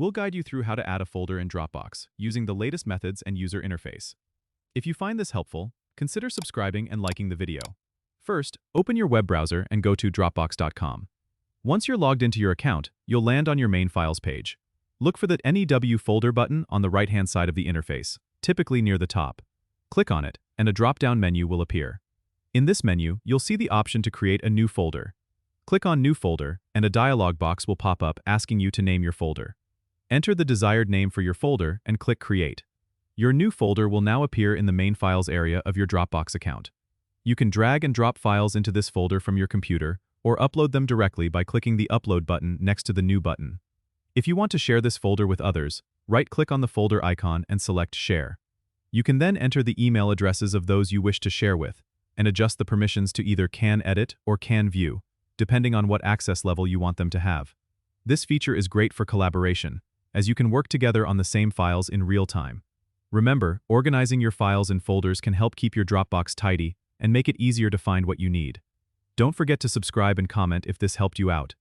We'll guide you through how to add a folder in Dropbox using the latest methods and user interface. If you find this helpful, consider subscribing and liking the video. First, open your web browser and go to Dropbox.com. Once you're logged into your account, you'll land on your main files page. Look for the NEW folder button on the right-hand side of the interface, typically near the top. Click on it, and a drop-down menu will appear. In this menu, you'll see the option to create a new folder. Click on New Folder, and a dialog box will pop up asking you to name your folder. Enter the desired name for your folder and click Create. Your new folder will now appear in the main files area of your Dropbox account. You can drag and drop files into this folder from your computer or upload them directly by clicking the Upload button next to the New button. If you want to share this folder with others, right-click on the folder icon and select Share. You can then enter the email addresses of those you wish to share with and adjust the permissions to either Can Edit or Can View, depending on what access level you want them to have. This feature is great for collaboration, as you can work together on the same files in real time. Remember, organizing your files and folders can help keep your Dropbox tidy and make it easier to find what you need. Don't forget to subscribe and comment if this helped you out.